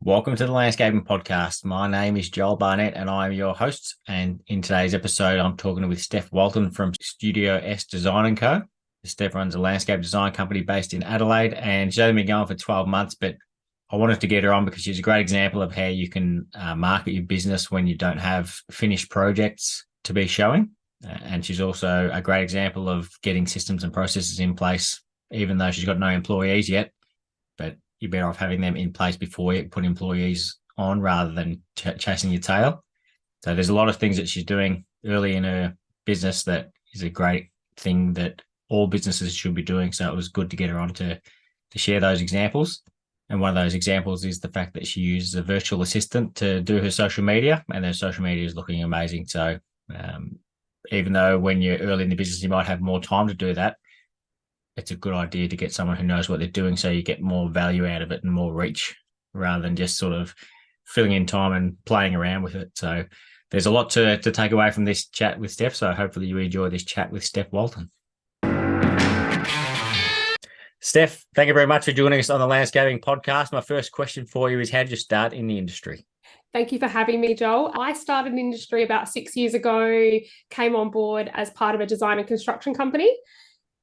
Welcome to the Landscaping Podcast. My name is Joel Barnett and I'm your host. And in today's episode, I'm talking with Steph Walton from Studio S Design & Co. Steph runs a landscape design company based in Adelaide, and she's only been going for 12 months, but I wanted to get her on because she's a great example of how you can market your business when you don't have finished projects to be showing. And she's also a great example of getting systems and processes in place, even though she's got no employees yet. But you're better off having them in place before you put employees on rather than chasing your tail. So there's a lot of things that she's doing early in her business that is a great thing that all businesses should be doing. So it was good to get her on to share those examples. And one of those examples is the fact that she uses a virtual assistant to do her social media, and her social media is looking amazing. So even though when you're early in the business, you might have more time to do that, it's a good idea to get someone who knows what they're doing so you get more value out of it and more reach rather than just sort of filling in time and playing around with it. So there's a lot to take away from this chat with Steph. So hopefully you enjoy this chat with Steph Walton. Steph, thank you very much for joining us on the Landscaping Podcast. My first question for you is, how did you start in the industry? Thank you for having me, Joel. I started in the industry about 6 years ago, came on board as part of a design and construction company,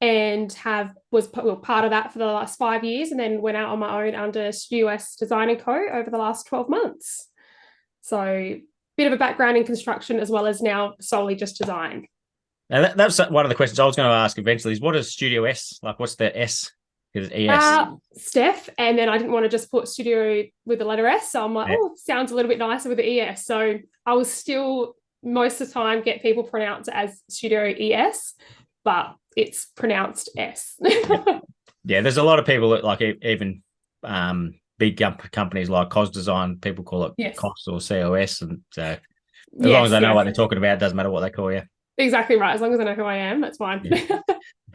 and was part of that for the last 5 years, and then went out on my own under Studio S Design & Co. over the last 12 months. So bit of a background in construction as well as now solely just design. Now that's one of the questions I was going to ask eventually is, what is Studio S? Like, what's the S? Is it ES? Steph, and then I didn't want to just put studio with the letter S, so I'm like, oh, sounds a little bit nicer with the ES. So I was still, most of the time, get people pronounce it as Studio ES, but it's pronounced S. Yeah, there's a lot of people that, like, even big companies like COS Design, people call it COS or COS, and so as long as they know what they're talking about, it doesn't matter what they call you. Exactly right. As long as I know who I am, that's fine. Yeah.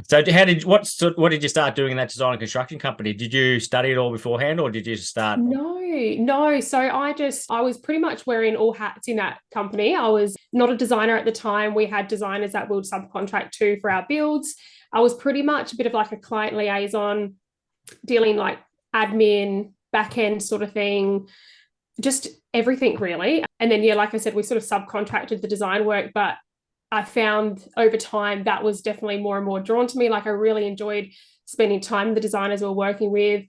So what did you start doing in that design and construction company? Did you study it all beforehand, or did you start? No. So I was pretty much wearing all hats in that company. I was not a designer at the time. We had designers that we would subcontract to for our builds. I was pretty much a bit of like a client liaison, dealing like admin, back end sort of thing, just everything really. And then, like I said, we sort of subcontracted the design work, but I found over time that was definitely more and more drawn to me. Like, I really enjoyed spending time with the designers we were working with,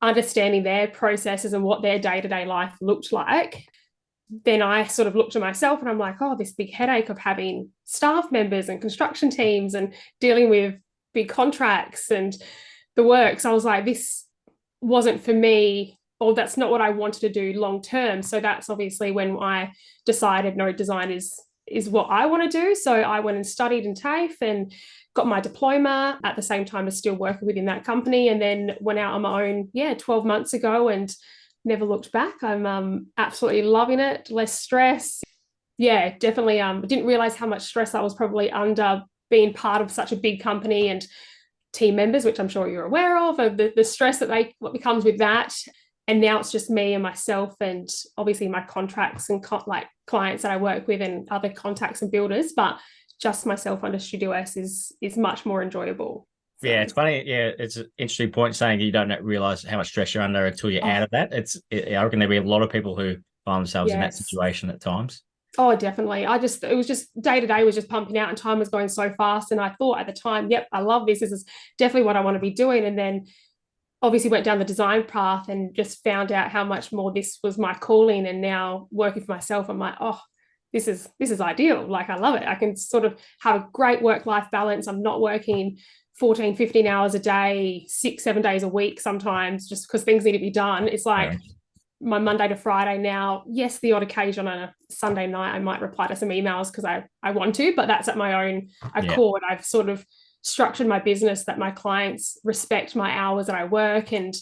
understanding their processes and what their day-to-day life looked like. Then I sort of looked at myself and I'm like, oh, this big headache of having staff members and construction teams and dealing with big contracts and the works. I was like, this wasn't for me, or that's not what I wanted to do long term. So that's obviously when I decided, no, design is what I want to do. So I went and studied in TAFE and got my diploma at the same time as still working within that company, and then went out on my own 12 months ago and never looked back. I'm absolutely loving it. Less stress. Yeah, definitely. Didn't realize how much stress I was probably under being part of such a big company and team members, which I'm sure you're aware of the stress that what comes with that. And now it's just me and myself, and obviously my contracts and clients that I work with and other contacts and builders, but just myself under Studio S is much more enjoyable. So. Yeah, it's funny. Yeah, it's an interesting point saying you don't realize how much stress you're under until you're out of that. I reckon there'll be a lot of people who find themselves in that situation at times. Oh, definitely. It was just day to day was just pumping out and time was going so fast. And I thought at the time, yep, I love this. This is definitely what I want to be doing. And then obviously went down the design path and just found out how much more this was my calling. And now working for myself, I'm like, oh, this is ideal. Like, I love it. I can sort of have a great work-life balance. I'm not working 14, 15 hours a day, 6-7 days a week sometimes, just because things need to be done. It's like my Monday to Friday now. Yes, the odd occasion on a Sunday night, I might reply to some emails because I want to, but that's at my own accord. I've sort of structured my business that my clients respect my hours that I work, and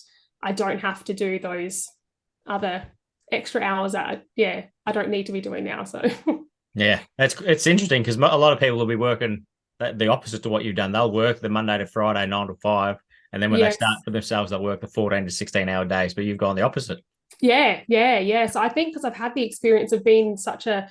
I don't have to do those other extra hours that I don't need to be doing now. So yeah, it's interesting because a lot of people will be working the opposite to what you've done. They'll work the Monday to Friday 9 to 5, and then when they start for themselves, they'll work the 14 to 16-hour days. But you've gone the opposite. Yeah. So I think because I've had the experience of being such a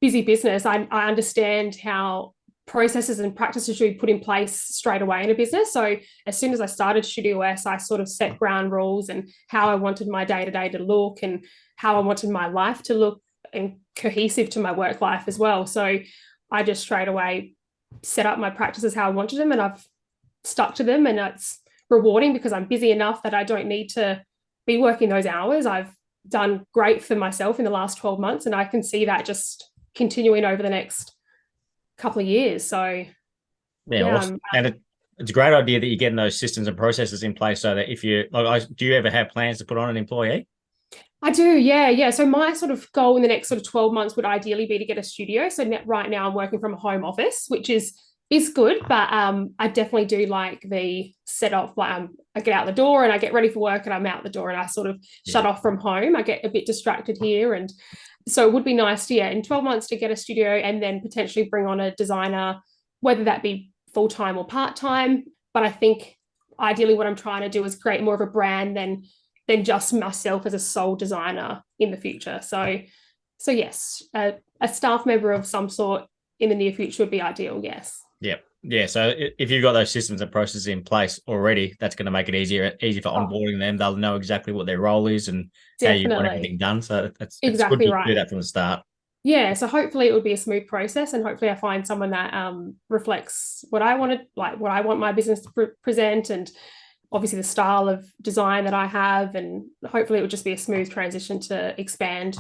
busy business, I understand how processes and practices should be put in place straight away in a business. So as soon as I started Studio S, I sort of set ground rules and how I wanted my day-to-day to look and how I wanted my life to look and cohesive to my work life as well. So I just straight away set up my practices how I wanted them, and I've stuck to them, and it's rewarding because I'm busy enough that I don't need to be working those hours. I've done great for myself in the last 12 months, and I can see that just continuing over the next couple of years. So yeah, awesome. And it's a great idea that you're getting those systems and processes in place so that if you do you ever have plans to put on an employee? I do, yeah. So my sort of goal in the next sort of 12 months would ideally be to get a studio. So right now I'm working from a home office, which is good, but I definitely do like the setup. Like I get out the door and I get ready for work and I'm out the door and I sort of shut off from home. I get a bit distracted here, and so it would be nice to, in 12 months to get a studio and then potentially bring on a designer, whether that be full-time or part-time. But I think ideally what I'm trying to do is create more of a brand than just myself as a sole designer in the future. So yes, a staff member of some sort in the near future would be ideal. Yes. Yep. Yeah. So if you've got those systems and processes in place already, that's going to make it easy for onboarding them. They'll know exactly what their role is and how you want everything done. So it's exactly good to right. do that from the start. Yeah. So hopefully it would be a smooth process, and hopefully I find someone that reflects what I wanted, like what I want my business to present, and obviously the style of design that I have, and hopefully it would just be a smooth transition to expand.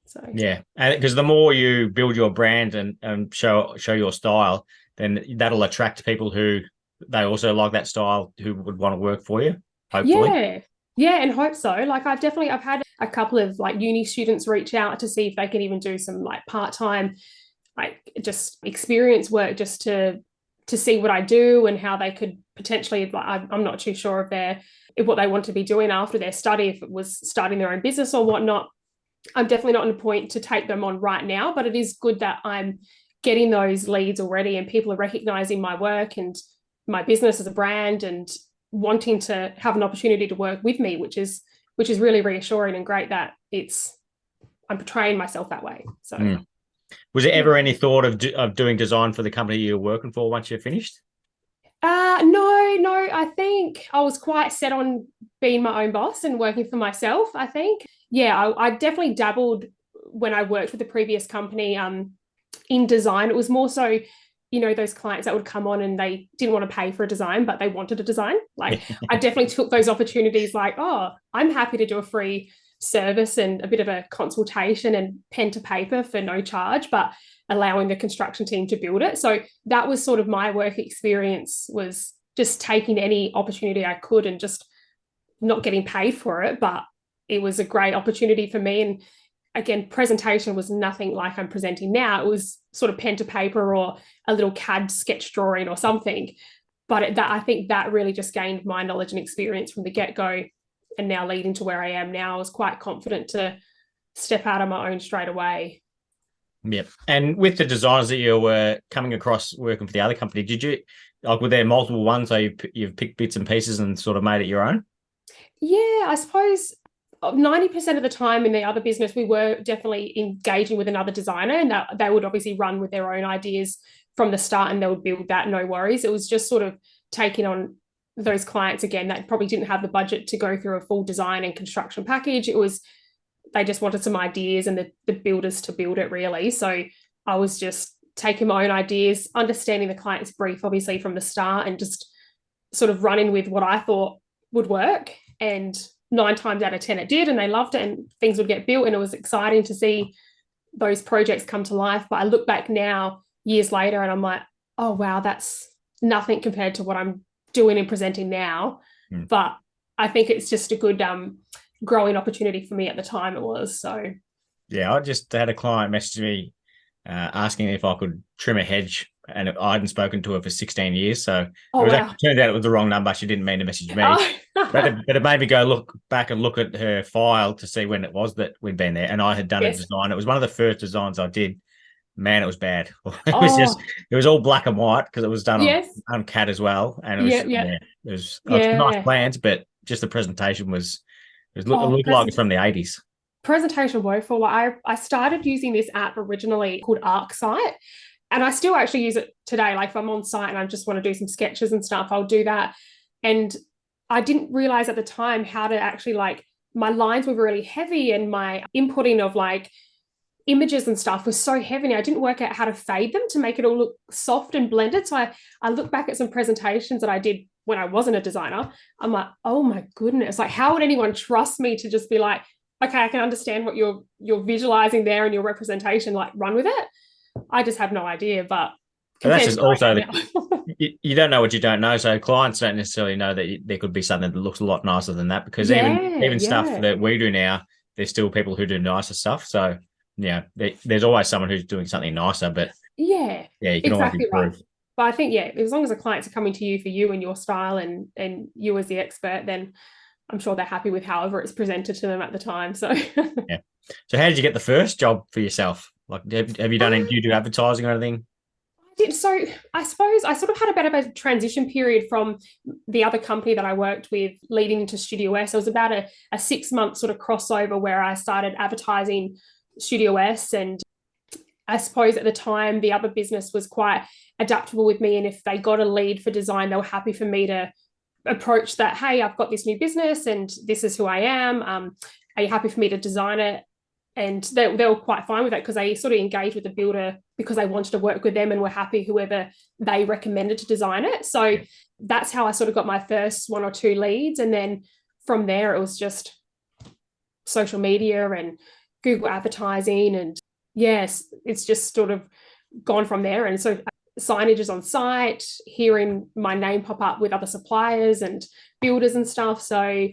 So yeah, and because the more you build your brand and show your style, then that'll attract people who they also like that style, who would want to work for you, hopefully. Yeah, and hope so. Like I've had a couple of like uni students reach out to see if they can even do some like part-time, like just experience work, just to see what I do and how they could potentially, like, I'm not too sure if what they want to be doing after their study, if it was starting their own business or whatnot. I'm definitely not in a point to take them on right now, but it is good that I'm getting those leads already and people are recognizing my work and my business as a brand and wanting to have an opportunity to work with me, which is really reassuring and great that I'm portraying myself that way. So was there ever any thought of doing design for the company you're working for once you're finished? No, I think I was quite set on being my own boss and working for myself. I think, I definitely dabbled when I worked with the previous company in design. It was more so, those clients that would come on and they didn't want to pay for a design, but they wanted a design. Like I definitely took those opportunities like, oh, I'm happy to do a free service and a bit of a consultation and pen to paper for no charge, but allowing the construction team to build it. So that was sort of my work experience, was just taking any opportunity I could and just not getting paid for it. But it was a great opportunity for me. And again, presentation was nothing like I'm presenting now. It was sort of pen to paper or a little CAD sketch drawing or something. But I think that really just gained my knowledge and experience from the get-go, and now leading to where I am now. I was quite confident to step out on my own straight away. Yep. And with the designers that you were coming across working for the other company, did you, like, were there multiple ones, so you've picked bits and pieces and sort of made it your own? Yeah, I suppose 90% of the time in the other business, we were definitely engaging with another designer, and that they would obviously run with their own ideas from the start and they would build that, no worries. It was just sort of taking on those clients again that probably didn't have the budget to go through a full design and construction package. It was, they just wanted some ideas and the builders to build it, really. So I was just taking my own ideas, understanding the client's brief obviously from the start, and just sort of running with what I thought would work. And 9 times out of 10 it did, and they loved it and things would get built, and it was exciting to see those projects come to life. But I look back now years later and I'm like, oh wow, that's nothing compared to what I'm doing and presenting now. But I think it's just a good growing opportunity for me at the time. It was. So yeah, I just had a client message me asking if I could trim a hedge, and I hadn't spoken to her for 16 years. So it turned out it was the wrong number. She didn't mean to message me. but it made me go look back and look at her file to see when it was that we'd been there. And I had done a design. It was one of the first designs I did. Man, it was bad. It was all black and white because it was done on CAD as well. And it was nice plans, but just the presentation it looked like it's from the 80s. Presentation woeful. I started using this app originally called ArcSite, And I still actually use it today. Like if I'm on site and I just want to do some sketches and stuff, I'll do that. And I didn't realize at the time how to actually like, my lines were really heavy and my inputting of like images and stuff was so heavy. I didn't work out how to fade them to make it all look soft and blended. So I look back at some presentations that I did when I wasn't a designer. I'm like, oh my goodness, like how would anyone trust me to just be like, okay, I can understand what you're visualizing there and your representation, like run with it. I just have no idea, but that's just also you don't know what you don't know. So clients don't necessarily know that there could be something that looks a lot nicer than that, because even stuff that we do now, there's still people who do nicer stuff. So yeah, there's always someone who's doing something nicer, but you can always improve. Right. But I think, as long as the clients are coming to you for you and your style and you as the expert, then I'm sure they're happy with however it's presented to them at the time. So yeah. So how did you get the first job for yourself? Like, have you done do you do advertising or anything? I did. So I suppose I sort of had a bit of a transition period from the other company that I worked with leading into Studio S. It was about a 6-month sort of crossover where I started advertising Studio S. And I suppose at the time, the other business was quite adaptable with me. And if they got a lead for design, they were happy for me to approach that, hey, I've got this new business and this is who I am. Are you happy for me to design it? And they were quite fine with that because they sort of engaged with the builder because they wanted to work with them and were happy whoever they recommended to design it. So that's how I sort of got my first 1 or 2 leads. And then from there, it was just social media and Google advertising. And yes, it's just sort of gone from there. And so signages on site, hearing my name pop up with other suppliers and builders and stuff. So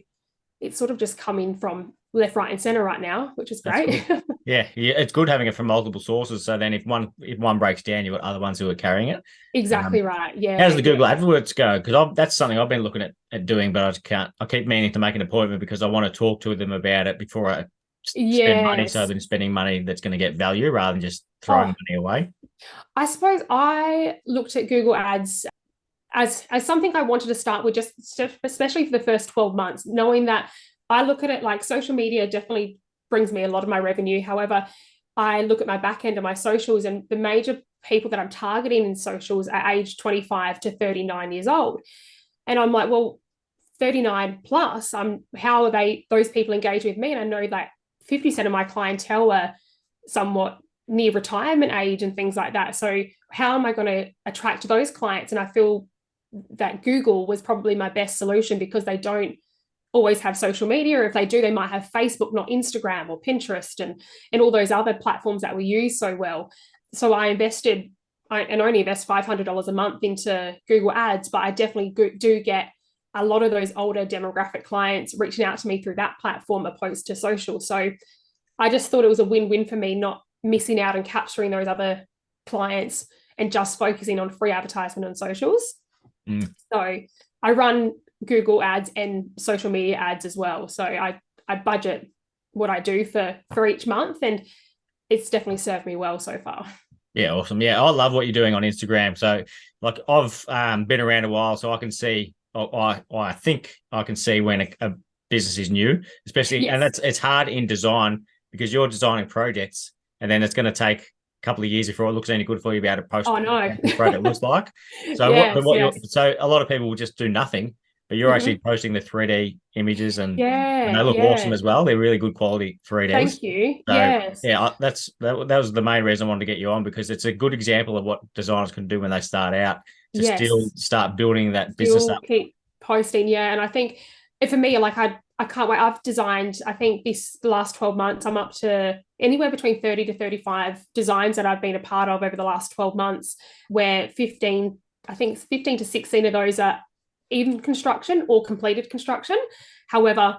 it's sort of just coming from left, right, and center right now, which is great. Yeah, it's good having it from multiple sources. So then if one breaks down, you've got other ones who are carrying it. Exactly right. Yeah. How does the Google AdWords go? Because that's something I've been looking at doing, but I can't. I keep meaning to make an appointment because I want to talk to them about it before I spend money. So I've been spending money that's going to get value rather than just throwing money away. I suppose I looked at Google Ads as something I wanted to start with, just especially for the first 12 months, knowing that I look at it like social media definitely brings me a lot of my revenue. However, I look at my back end of my socials, and the major people that I'm targeting in socials are aged 25 to 39 years old. And I'm like, well, 39 plus, how are those people engaged with me? And I know that 50% of my clientele are somewhat near retirement age and things like that. So how am I going to attract those clients? And I feel that Google was probably my best solution because they don't always have social media. If they do, they might have Facebook, not Instagram or Pinterest and all those other platforms that we use so well. So I only invest $500 a month into Google Ads, but I definitely do get a lot of those older demographic clients reaching out to me through that platform opposed to social. So I just thought it was a win-win for me, not missing out and capturing those other clients and just focusing on free advertisement on socials. So I run Google ads and social media ads as well. So I budget what I do for each month, and it's definitely served me well so far. Yeah, awesome. Yeah, I love what you're doing on Instagram. So like I've been around a while, so I can see, I think I can see when a business is new, especially, and it's hard in design because you're designing projects and then it's going to take a couple of years before it looks any good for you to be able to post what the project looks like. So so a lot of people will just do nothing, but you're actually posting the 3D images and they look awesome as well. They're really good quality 3Ds. Thank you. So, yeah, that was the main reason I wanted to get you on, because it's a good example of what designers can do when they start out to still start building that business up. Keep posting, and I think for me, like I can't wait. I've designed, I think the last 12 months, I'm up to anywhere between 30 to 35 designs that I've been a part of over the last 12 months, where 15 to 16 of those are even construction or completed construction. However,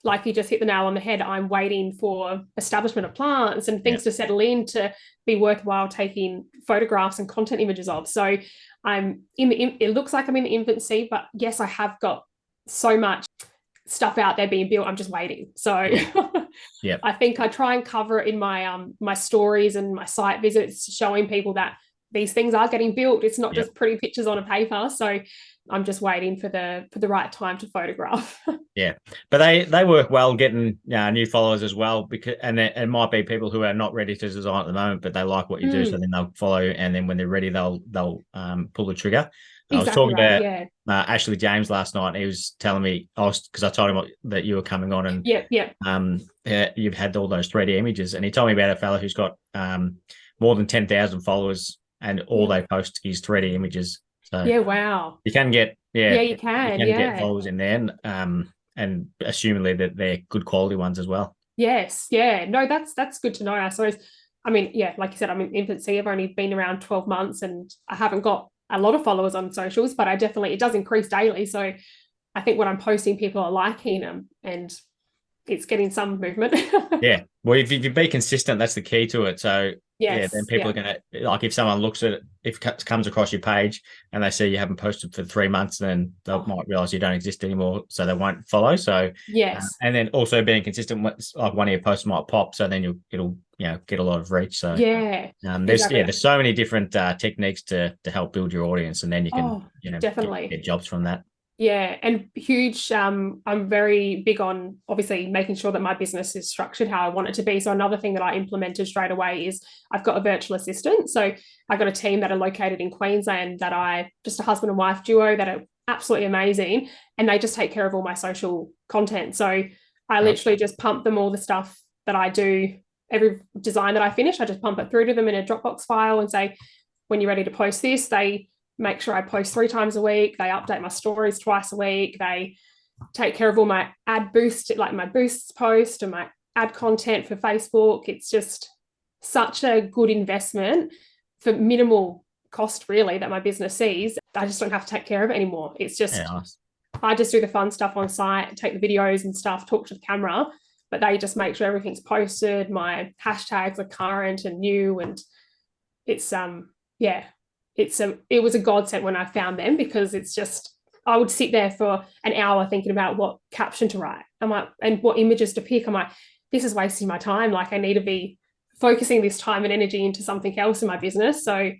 like you just hit the nail on the head, I'm waiting for establishment of plants and things to settle in to be worthwhile taking photographs and content images of. So it looks like I'm in the infancy, but yes, I have got so much stuff out there being built. I'm just waiting. So I think I try and cover it in my my stories and my site visits, showing people that these things are getting built. It's not just pretty pictures on a paper. So I'm just waiting for the right time to photograph. Yeah, but they work well getting new followers as well, because and it might be people who are not ready to design at the moment, but they like what you do, so then they'll follow, and then when they're ready, they'll pull the trigger. I was Exactly talking right. to Yeah. Ashley James last night. And he was telling me because I told him that you were coming on, and Yeah. you've had all those 3D images, and he told me about a fellow who's got more than 10,000 followers, and all they post is 3D images. So yeah. Wow. you can get You can. get followers in there, and assumingly that they're good quality ones as well. Yes. Yeah. No, that's good to know. I suppose. I mean, yeah, like you said, I'm in infancy. I've only been around 12 months, and I haven't got a lot of followers on socials, but it does increase daily. So I think when I'm posting, people are liking them, and it's getting some movement. Yeah. Well, if you be consistent, that's the key to it. So yes, then people are going to, like, if someone looks at it, if it comes across your page and they see you haven't posted for 3 months, then they might realize you don't exist anymore, so they won't follow. So yes, and then also being consistent, like one of your posts might pop, so then it'll get a lot of reach. So there's so many different techniques to help build your audience, and then you can definitely get jobs from that. Yeah, and huge. I'm very big on obviously making sure that my business is structured how I want it to be. So another thing that I implemented straight away is I've got a virtual assistant. So I've got a team that are located in Queensland just a husband and wife duo that are absolutely amazing, and they just take care of all my social content. So I literally just pump them all the stuff that I do. Every design that I finish, I just pump it through to them in a Dropbox file and say, when you're ready to post this, they make sure I post 3 times a week. They update my stories twice a week. They take care of all my ad boost, like my boosts post and my ad content for Facebook. It's just such a good investment for minimal cost, really, that my business sees. I just don't have to take care of it anymore. It's just, nice. I just do the fun stuff on site, take the videos and stuff, talk to the camera, but they just make sure everything's posted. My hashtags are current and new, and it's, it was a godsend when I found them, because it's just, I would sit there for an hour thinking about what caption to write. I'm like, and what images to pick. I'm like, this is wasting my time. Like, I need to be focusing this time and energy into something else in my business. So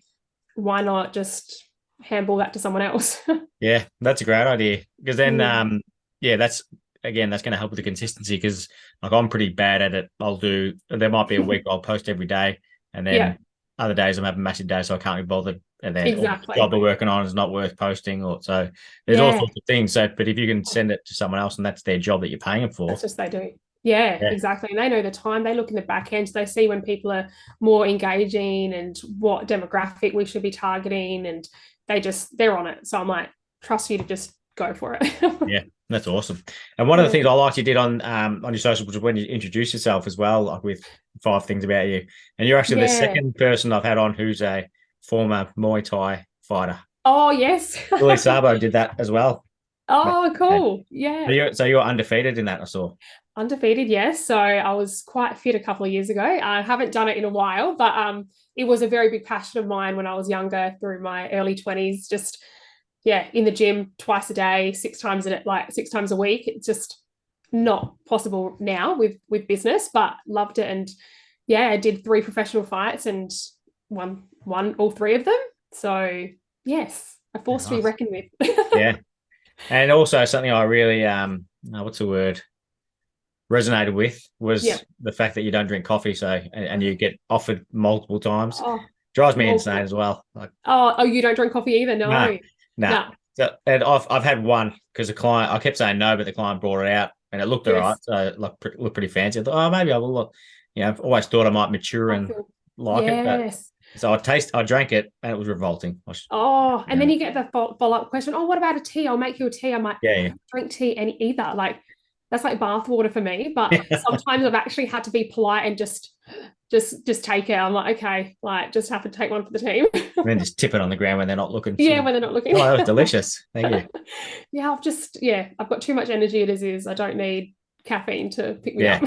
why not just handball that to someone else? Yeah, that's a great idea. Because then, that's going to help with the consistency, because like I'm pretty bad at it. There might be a week I'll post every day, and then other days I'm having a massive day, so I can't be bothered. And then the job they're working on is not worth posting, or so there's all sorts of things. So, but if you can send it to someone else and that's their job that you're paying them for, that's just they do. Yeah, exactly. And they know the time. They look in the back end. So they see when people are more engaging and what demographic we should be targeting, and they're on it. So I'm like, trust you to just go for it. Yeah, that's awesome. And one of the things I liked you did on your social was when you introduced yourself as well, like with 5 things about you. And you're actually the second person I've had on who's a former Muay Thai fighter. Oh, yes. Willie Sabo did that as well. Oh, cool. Yeah. So you're undefeated in that, I saw. Undefeated, yes. So I was quite fit a couple of years ago. I haven't done it in a while, but it was a very big passion of mine when I was younger, through my early 20s. Just, in the gym twice a day, 6 times a week. It's just not possible now with business, but loved it. And I did 3 professional fights and won all 3 of them. So yes, a force to be reckoned with. Yeah. And also something I really what's the word, resonated with was the fact that you don't drink coffee, and you get offered multiple times. Drives me insane as well. Like, you don't drink coffee either? No. So, and I've had one because the client, I kept saying no, but the client brought it out and it looked all right. So it looked pretty fancy. I thought, maybe I will look. I've always thought I might mature and like it. But, so I drank it and it was revolting. And then you get the follow-up question. Oh, what about a tea? I'll make you a tea. I might drink tea either. Like, that's like bath water for me. But sometimes I've actually had to be polite and just take it. I'm like, okay, like, just have to take one for the team. And then just tip it on the ground when they're not looking. When they're not looking. Oh, that was delicious. Thank you. I've got too much energy as is. I don't need caffeine to pick me up.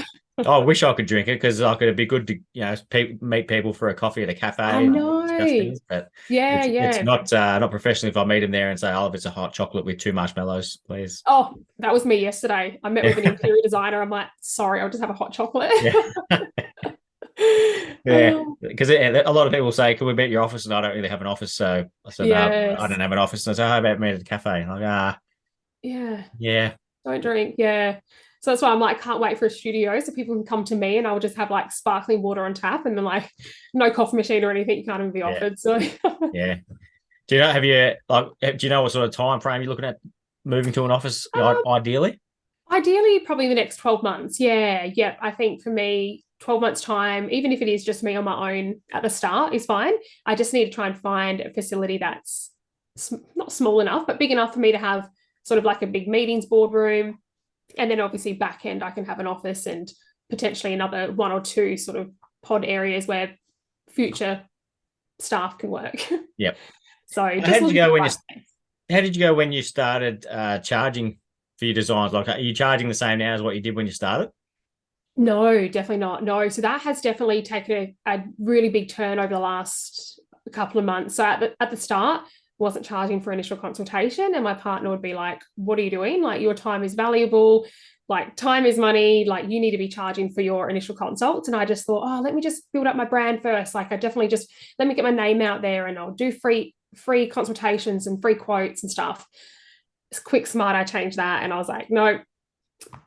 I wish I could drink it, because it'd be good to meet people for a coffee at a cafe. I know. But it's not professional if I meet them there and say, if it's a hot chocolate with 2 marshmallows, please. Oh, that was me yesterday. I met with an interior designer. I'm like, sorry, I'll just have a hot chocolate. Yeah, Oh, because a lot of people say, "Can we be at your office?" And I don't really have an office, so I said, "No, I yes. don't have an office." And I said, "How about meet at the cafe?" And I'm like, Yeah. yeah, Don't drink. Yeah. So that's why I'm like, can't wait for a studio so people can come to me and I'll just have like sparkling water on tap and then like no coffee machine or anything you can't even be yeah, offered. So yeah. Do you know? Have you like? Do you know what sort of time frame you're looking at moving to an office? Ideally. ideally, probably the next 12 months. Yeah. Yep. I think for me, 12 months time, even if it is just me on my own at the start, is fine. I just need to try and find a facility that's not small enough, but big enough for me to have sort of like a big meetings boardroom. And then obviously back end, I can have an office and potentially another one or two sort of pod areas where future staff can work. Yep. So How just did you looking for go the when you right space. How did you go when you started charging for your designs? Like, are you charging the same now as what you did when you started? No, definitely not. No. So that has definitely taken a really big turn over the last couple of months. So at the start, wasn't charging for initial consultation. And my partner would be like, what are you doing? Like your time is valuable. Like time is money. Like you need to be charging for your initial consults. And I just thought, oh, let me just build up my brand first. Like I definitely just let me get my name out there and I'll do free consultations and free quotes and stuff. It's quick smart. I changed that and I was like, no,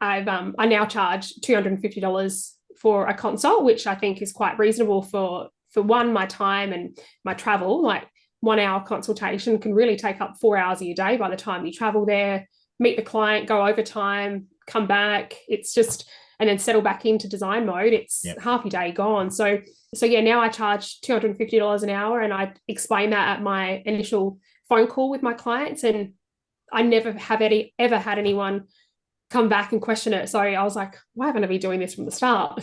I now charge $250 for a consult, which I think is quite reasonable for one, my time and my travel. Like 1 hour consultation can really take up 4 hours of your day by the time you travel there, meet the client, go overtime, come back. It's just and then settle back into design mode. It's Yep. half your day gone. So yeah, now I charge $250 an hour, and I explain that at my initial phone call with my clients, and I never have ever had anyone come back and question it. So I was like, why haven't I been doing this from the start?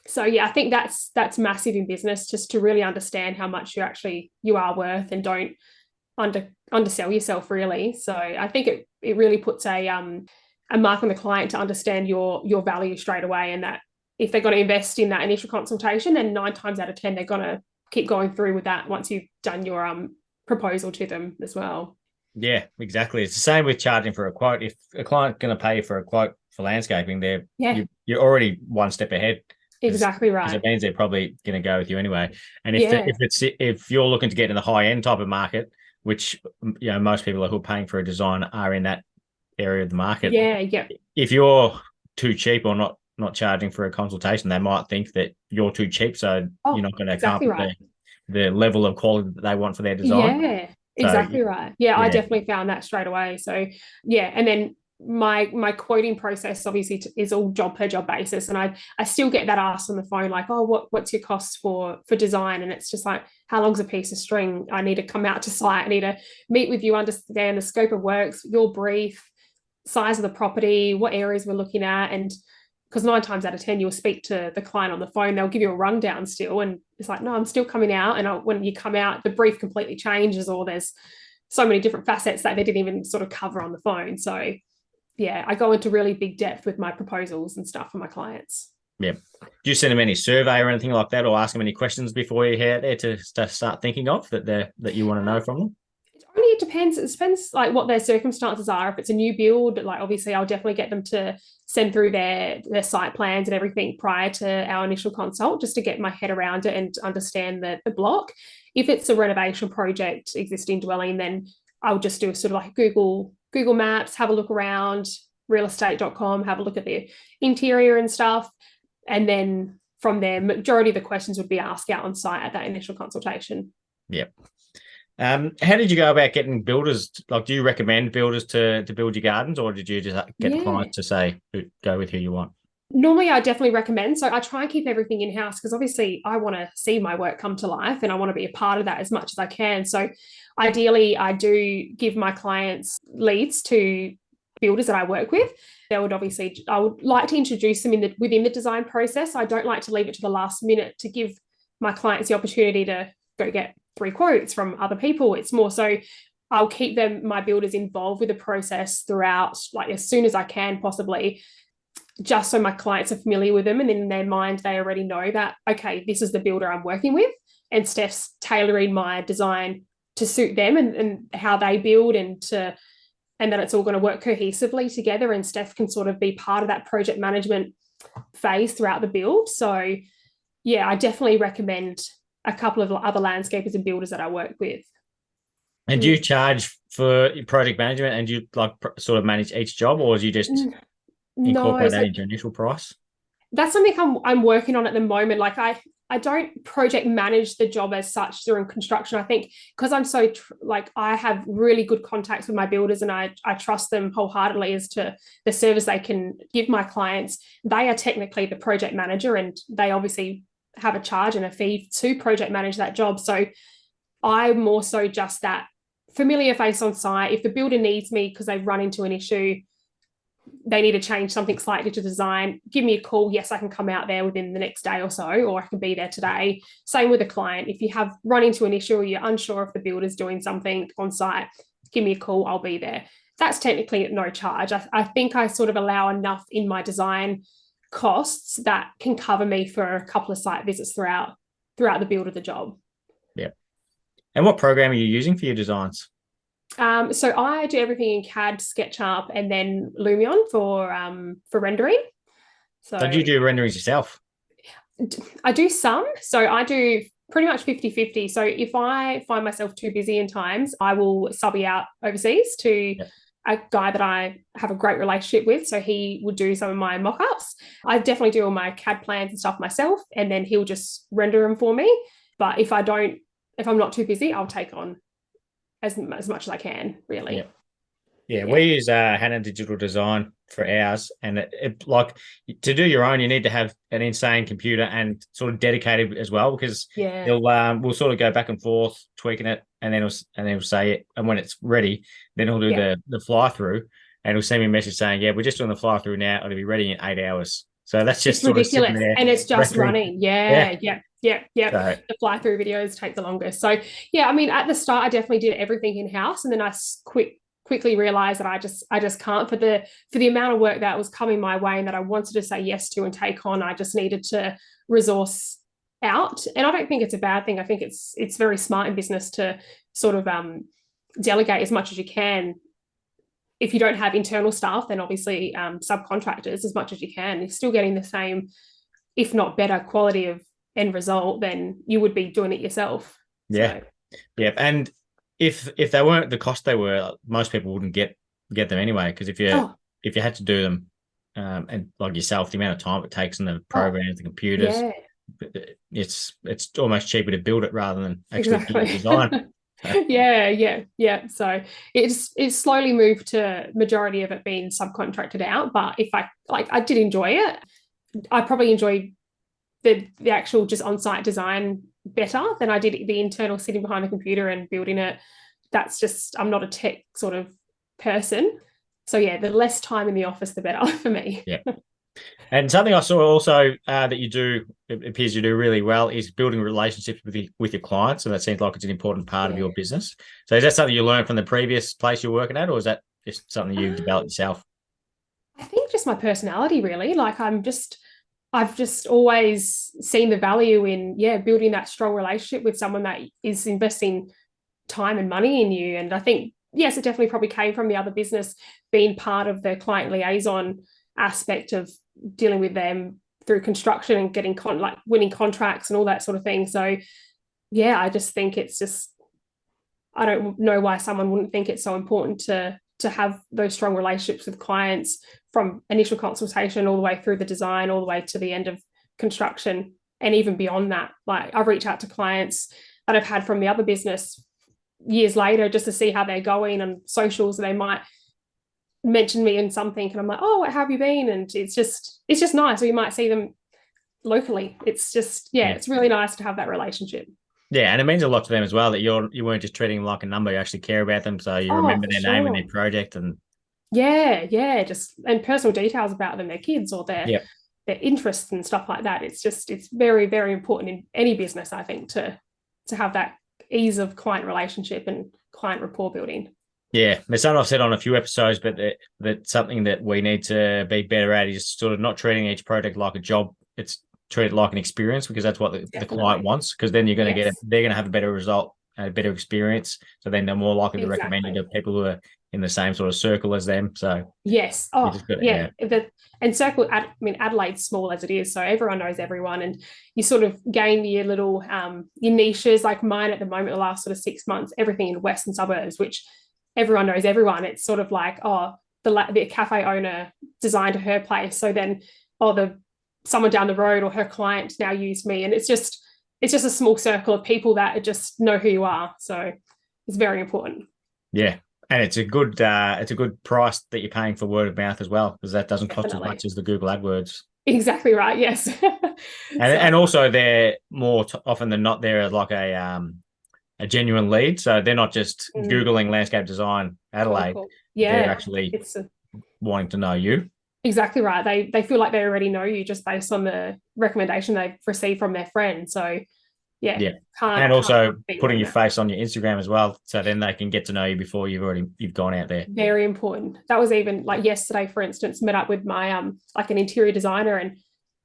So yeah, I think that's massive in business, just to really understand how much you are worth and don't undersell yourself really. So I think it really puts a mark on the client to understand your value straight away, and that if they're going to invest in that initial consultation, then 9 times out of 10 they're going to keep going through with that once you've done your proposal to them as well. Yeah, exactly. It's the same with charging for a quote. If a client's going to pay for a quote for landscaping, Yeah, you're already one step ahead exactly because right. it means they're probably going to go with you anyway. And Yeah, if you're looking to get in the high end type of market, which most people who are paying for a design are in that area of the market. yeah, yeah. If you're too cheap or not charging for a consultation, they might think that you're too cheap, so you're Oh, not going to come up exactly with right. the level of quality that they want for their design. Yeah, So exactly right. Yeah, I yeah, definitely found that straight away. So yeah, and then my quoting process obviously is all job per job basis, and I still get that asked on the phone like, oh, what's your cost for design? And it's just like, how long's a piece of string? I need to come out to site. I need to meet with you, understand the scope of works, your brief, size of the property, what areas we're looking at, and because 9 times out of 10 you'll speak to the client on the phone, they'll give you a rundown still, and it's like, no, I'm still coming out, and when you come out the brief completely changes, or there's so many different facets that they didn't even sort of cover on the phone. So yeah, I go into really big depth with my proposals and stuff for my clients. yeah. Do you send them any survey or anything like that, or ask them any questions before you head out there to start thinking of that you want to know from them? It depends. It depends like what their circumstances are. If it's a new build, like obviously I'll definitely get them to send through their site plans and everything prior to our initial consult, just to get my head around it and understand the block. If it's a renovation project, existing dwelling, then I'll just do a sort of like Google Maps, have a look around, realestate.com, have a look at the interior and stuff. And then from there, majority of the questions would be asked out on site at that initial consultation. Yeah. How did you go about getting builders? Like, do you recommend builders to build your gardens, or did you just get the Yeah. clients to say go with who you want? Normally, I definitely recommend. So I try and keep everything in house because obviously I want to see my work come to life and I want to be a part of that as much as I can. So ideally, I do give my clients leads to builders that I work with. I would like to introduce them within the design process. I don't like to leave it to the last minute to give my clients the opportunity to go get 3 quotes from other people. It's more so I'll keep my builders involved with the process throughout, like as soon as I can possibly, just so my clients are familiar with them, and in their mind they already know that, okay, this is the builder I'm working with, and Steph's tailoring my design to suit them and how they build, and that it's all going to work cohesively together, and Steph can sort of be part of that project management phase throughout the build. So yeah, I definitely recommend a couple of other landscapers and builders that I work with. And do you charge for project management, and do you like sort of manage each job, or do you just No, incorporate that so into your initial price? that's something I'm working on at the moment. Like I don't project manage the job as such during construction. I think because I'm so like I have really good contacts with my builders, and I trust them wholeheartedly as to the service they can give my clients. They are technically the project manager, and they obviously have a charge and a fee to project manage that job. So I'm more so just that familiar face on site. If the builder needs me because they've run into an issue, they need to change something slightly to design, give me a call. Yes, I can come out there within the next day or so, or I can be there today. Same with the client. If you have run into an issue or you're unsure if the builder's doing something on site, give me a call, I'll be there. That's technically at no charge. I think I sort of allow enough in my design costs that can cover me for a couple of site visits throughout the build of the job. Yeah. And what program are you using for your designs? So I do everything in CAD, SketchUp, and then Lumion for rendering. So do you do renderings yourself? I do some. So I do pretty much 50-50. So if I find myself too busy in times, I will sub out overseas to a guy that I have a great relationship with. So he would do some of my mock-ups. I definitely do all my CAD plans and stuff myself, and then he'll just render them for me. But if I'm not too busy, I'll take on as much as I can, really. Yeah, we use Hannah Digital Design for ours, and it like to do your own, you need to have an insane computer and sort of dedicated as well, because we'll sort of go back and forth tweaking it, and then he'll say it, and when it's ready, then he'll do the fly through, and he'll send me a message saying, "Yeah, we're just doing the fly through now. It'll be ready in 8 hours." So that's just sort ridiculous, of sitting there, and it's just running. Yeah. So, the fly through videos take the longest. So yeah, I mean, at the start, I definitely did everything in house, and then I quickly realized that I just can't for the amount of work that was coming my way and that I wanted to say yes to and take on. I just needed to resource out, and I don't think it's a bad thing. I think it's very smart in business to sort of delegate as much as you can. If you don't have internal staff, then obviously subcontractors as much as you can. You're still getting the same, if not better, quality of end result than you would be doing it yourself. Yeah, yeah, and if they weren't the cost they were, most people wouldn't get them anyway. Because if you had to do them, and like yourself, the amount of time it takes in the programs, the computers, it's almost cheaper to build it rather than actually do the design. Yeah. So it's slowly moved to majority of it being subcontracted out. But if I did enjoy it, I probably enjoy the actual just on-site design better than I did the internal sitting behind a computer and building it. That's just, I'm not a tech sort of person. So yeah, the less time in the office, the better for me. Yeah. And something I saw also that you do, it appears you do really well, is building relationships with your clients. And that seems like it's an important part of your business. So is that something you learned from the previous place you're working at, or is that just something you've developed yourself? I think just my personality, really. Like I've just always seen the value in, building that strong relationship with someone that is investing time and money in you. And I think, yes, it definitely probably came from the other business, being part of the client liaison aspect of dealing with them through construction and getting winning contracts and all that sort of thing. So yeah, I just think it's just, I don't know why someone wouldn't think it's so important to have those strong relationships with clients from initial consultation all the way through the design, all the way to the end of construction, and even beyond that. Like I've reached out to clients that I've had from the other business years later just to see how they're going on socials. They might mention me in something and I'm like, oh, what have you been? And it's just nice. Or you might see them locally. It's just, it's really nice to have that relationship. Yeah, and it means a lot to them as well that you weren't just treating them like a number. You actually care about them, so you remember their name and their project, and just and personal details about them, their kids or their interests and stuff like that. It's very, very important in any business, I think, to have that ease of client relationship and client rapport building. Yeah, it's something I've said on a few episodes, but that's something that we need to be better at is sort of not treating each project like a job. It's treat it like an experience, because that's what the client wants, because then you're going to they're going to have a better result a better experience. So then they're more likely to recommend you Exactly. to people who are in the same sort of circle as them. So Yes. you Oh, just got yeah. And I mean, Adelaide's small as it is, so everyone knows everyone, and you sort of gain your little your niches. Like mine at the moment, the last sort of 6 months, everything in western suburbs, which everyone knows everyone. It's sort of like, oh, the cafe owner designed her place, so then the someone down the road or her client now used me, and it's just a small circle of people that just know who you are. So it's very important. yeah. And it's a good price that you're paying for word of mouth as well, because that doesn't cost as Definitely. much as the Google AdWords. Exactly right. Yes. And So also they're more often than not there as like a genuine lead. So they're not just Googling landscape design Adelaide. cool. They're Yeah, actually it's wanting to know you. exactly right. They feel like they already know you just based on the recommendation they've received from their friend. So yeah, Yeah. can't And can't also beat word putting of your mouth. face on your Instagram as well. So then they can get to know you before you've gone out there. Very important. That was even like yesterday, for instance, met up with my like an interior designer, and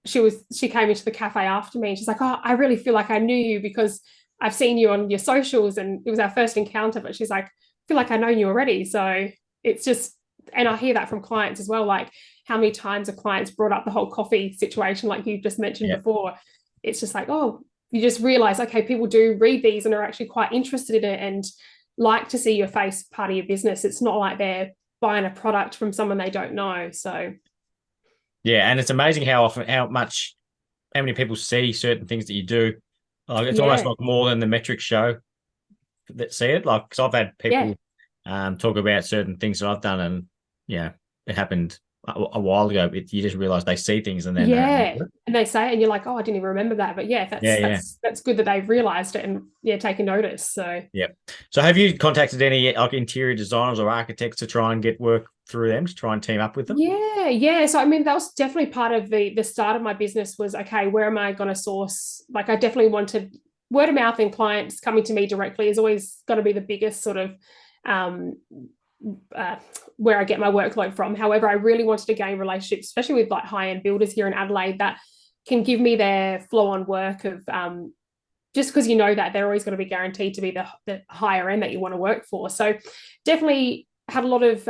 she came into the cafe after me, and she's like, oh, I really feel like I knew you because I've seen you on your socials, and it was our first encounter, but she's like, I feel like I know you already. So it's just, and I hear that from clients as well, like how many times have clients brought up the whole coffee situation like you just mentioned Yeah. before. It's just like, oh, you just realize, okay, people do read these and are actually quite interested in it and like to see your face part of your business. It's not like they're buying a product from someone they don't know. So Yeah. And it's amazing how many people see certain things that you do. Like it's almost yeah, like more than the metrics show that see it. Like, because I've had yeah, people talk about certain things that I've done, and yeah, it happened a while ago. But you just realize they see things and then they yeah. remember it. And they say it and you're like, oh, I didn't even remember that. But yeah, Yeah, that's yeah, that's that's good that they've realized it and yeah, taken notice. So yeah. So, have you contacted any like interior designers or architects to try and get work through them to try and team up with them? yeah, yeah. So I mean, that was definitely part of the start of my business was okay, where am I going to source? Like I definitely wanted word of mouth and clients coming to me directly is always going to be the biggest sort of um, uh, where I get my workload from. However, I really wanted to gain relationships, especially with like high end builders here in Adelaide that can give me their flow on work of just because you know that they're always going to be guaranteed to be the higher end that you want to work for. So definitely had a lot of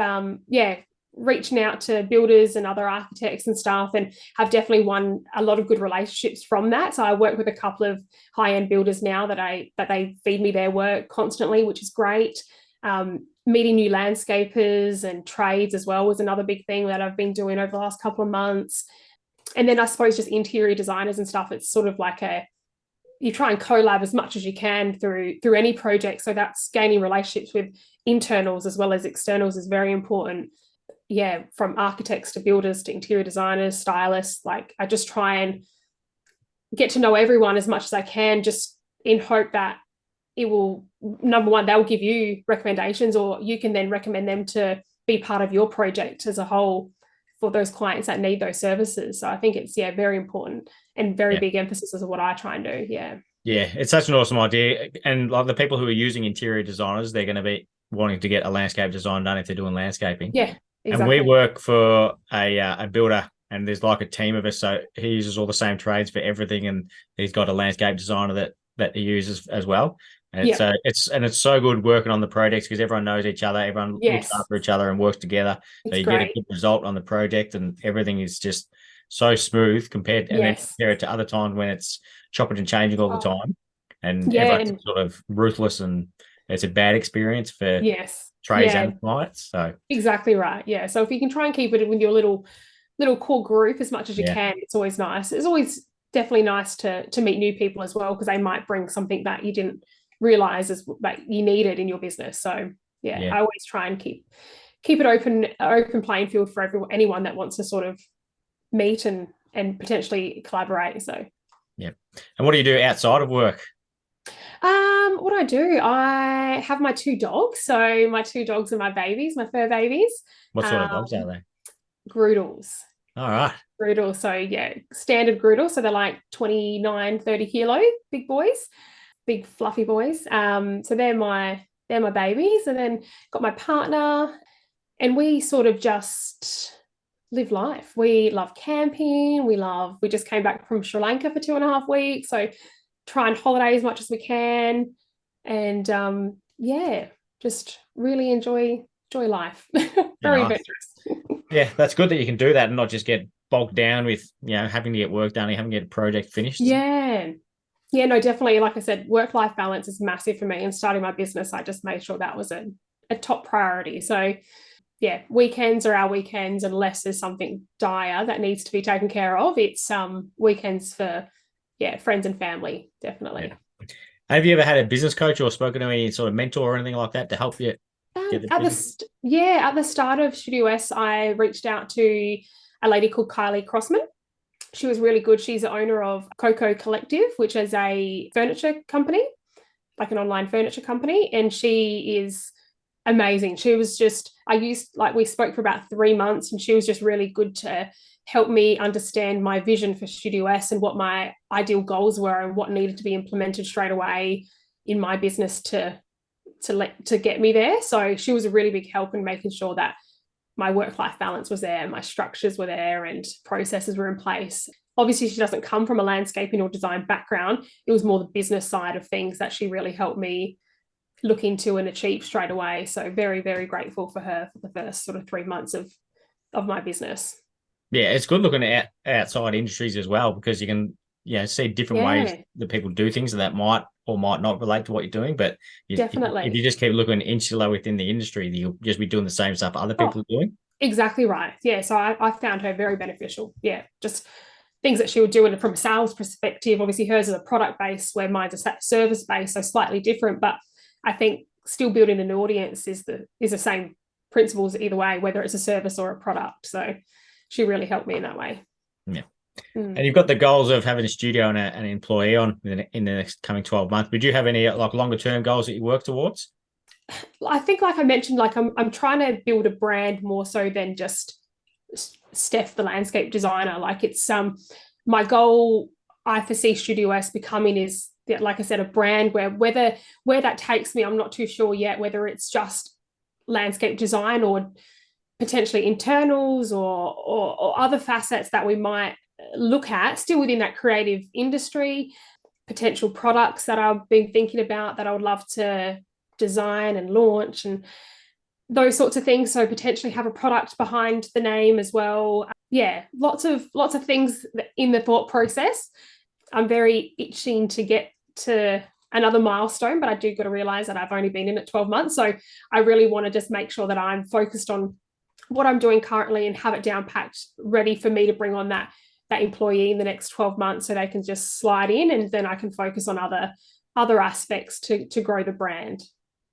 reaching out to builders and other architects and stuff, and have definitely won a lot of good relationships from that. So I work with a couple of high end builders now that they feed me their work constantly, which is great. Meeting new landscapers and trades as well was another big thing that I've been doing over the last couple of months. And then I suppose just interior designers and stuff. It's sort of like you try and collab as much as you can through any project. So that's gaining relationships with internals as well as externals is very important. Yeah, from architects to builders to interior designers, stylists. Like I just try and get to know everyone as much as I can, just in hope that it will, number one, they'll give you recommendations or you can then recommend them to be part of your project as a whole for those clients that need those services. So I think it's very important and very Yeah. big emphasis of what I try and do. Yeah. Yeah, it's such an awesome idea. And like the people who are using interior designers, they're going to be wanting to get a landscape design done if they're doing landscaping. Yeah, And we exactly. work for a builder, and there's like a team of us. So he uses all the same trades for everything, and he's got a landscape designer that he uses as well. And Yeah. it's so good working on the projects because everyone knows each other, everyone looks Yes. after each other and works together. So It's you get a great. good result on the project, and everything is just so smooth compared. And then Yes. compare it to other times when it's chopping and changing all the Oh, time, and yeah. everyone's And sort of ruthless, and it's a bad experience for yes. trades Yeah. and clients. So Exactly right. Yeah. So if you can try and keep it with your little core group as much as you yeah, can, it's always nice. It's always definitely nice to meet new people as well because they might bring something that you didn't realize that you needed in your business. So yeah, yeah. I always try and keep it open playing field for anyone that wants to sort of meet and potentially collaborate. So Yeah. And what do you do outside of work? what I have my two dogs. So my two dogs are my babies, my fur babies. What sort of Um, dogs are they? Groodles. All right. Groodle. So yeah, standard groodle. So they're like 29, 30 kilo, big boys, big fluffy boys. So they're my babies. And then got my partner, and we sort of just live life. We love camping. We just came back from Sri Lanka for 2.5 weeks. So try and holiday as much as we can. And yeah, just really enjoy life. Yeah, Very nice. adventurous. Yeah, that's good that you can do that and not just get bogged down with, having to get work done and having to get a project finished. Yeah. Yeah, no, definitely. Like I said, work-life balance is massive for me. And starting my business, I just made sure that was a top priority. So yeah, weekends are our weekends unless there's something dire that needs to be taken care of. It's weekends for friends and family, definitely. Yeah. Have you ever had a business coach or spoken to any sort of mentor or anything like that to help you get the business? At the start of Studio S, I reached out to a lady called Kylie Crossman. She was really good. She's the owner of Coco Collective, which is a furniture company, like an online furniture company, and she is amazing. She was just, we spoke for about 3 months, and she was just really good to help me understand my vision for Studio S and what my ideal goals were and what needed to be implemented straight away in my business to get me there. So she was a really big help in making sure that my work-life balance was there, my structures were there, and processes were in place. Obviously, she doesn't come from a landscaping or design background. It was more the business side of things that she really helped me look into and achieve straight away. So very, very grateful for her for the first sort of 3 months of my business. Yeah, it's good looking at outside industries as well because you can, see different ways Yeah, that people do things that might or might not relate to what you're doing. But if you definitely. just keep looking insular within the industry, you'll just be doing the same stuff other Oh, people are doing. exactly right. Yeah. So I found her very beneficial. Yeah. Just things that she would do from a sales perspective. Obviously, hers is a product base where mine's a service base, so slightly different. But I think still building an audience is the same principles either way, whether it's a service or a product. So she really helped me in that way. Yeah. Mm. And you've got the goals of having a studio and an employee on in the next coming 12 months. Would you have any like longer term goals that you work towards? I think, like I mentioned, like I'm trying to build a brand more so than just Steph, the landscape designer. Like it's my goal. I foresee Studio S becoming is, like I said, a brand where that takes me, I'm not too sure yet. Whether it's just landscape design or potentially internals or other facets that we might look at, still within that creative industry. Potential products that I've been thinking about that I would love to design and launch and those sorts of things. So potentially have a product behind the name as well. Yeah, lots of things in the thought process. I'm very itching to get to another milestone, but I do got to realize that I've only been in it 12 months. So I really want to just make sure that I'm focused on what I'm doing currently and have it down packed, ready for me to bring on that employee in the next 12 months so they can just slide in, and then I can focus on other aspects to grow the brand. So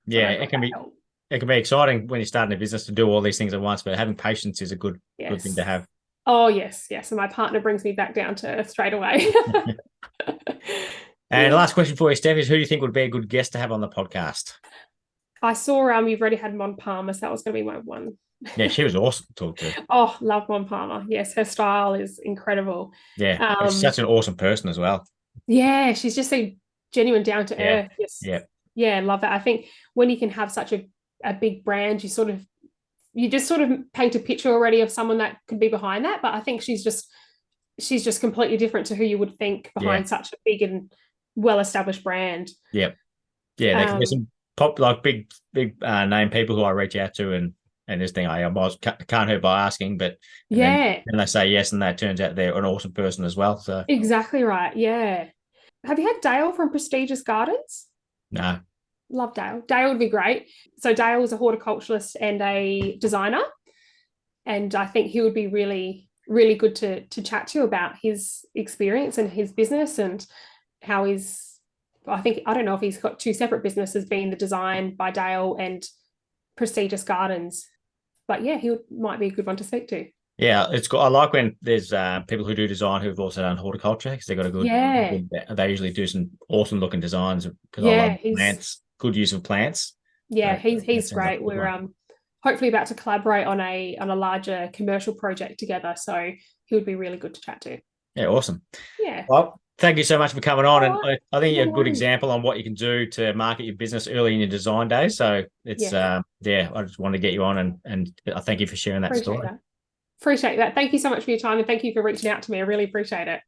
Yeah, it can be exciting when you're starting a business to do all these things at once, but having patience is a good thing to yes. have. Oh yes, yes. And my partner brings me back down to earth straight away. And last question for you, Steph, is who do you think would be a good guest to have on the podcast? I saw you've already had Mon Palmer, so that was going to be my one. Yeah, she was awesome to talk to. Oh, love Mon Palmer. Yes, her style is incredible. Yeah, and she's such an awesome person as well. Yeah, she's just so genuine, down to Yeah, earth. Yes, yeah, yeah, love that. I think when you can have such a big brand, you just sort of paint a picture already of someone that could be behind that. But I think she's just completely different to who you would think yeah, behind such a big and well-established brand. yeah, yeah. There can be Um, some big name people who I reach out to and this thing can't hurt by asking, but and yeah, then they say yes, and that turns out they're an awesome person as well. So exactly right. Yeah. Have you had Dale from Prestigious Gardens? no, Love Dale. Dale would be great. So Dale is a horticulturalist and a designer, and I think he would be really, really good to chat to about his experience and his business and how he's. I don't know if he's got two separate businesses, being the design by Dale and Prestigious Gardens, but yeah, might be a good one to speak to. yeah, it's good. I like when there's people who do design who've also done horticulture because they've got Yeah, they usually do some awesome looking designs because I love yeah, he's plants, good use of plants. So yeah, that he's sounds like great. a good We're one. hopefully about to collaborate on a larger commercial project together. So he would be really good to chat to. Yeah, awesome. Yeah. Well, thank you so much for coming on. All And right. I think No you're a good worries. example on what you can do to market your business early in your design days. So it's, Yes. yeah, I just wanted to get you on and I thank you for sharing that Appreciate story. that. Appreciate that. Thank you so much for your time and thank you for reaching out to me. I really appreciate it.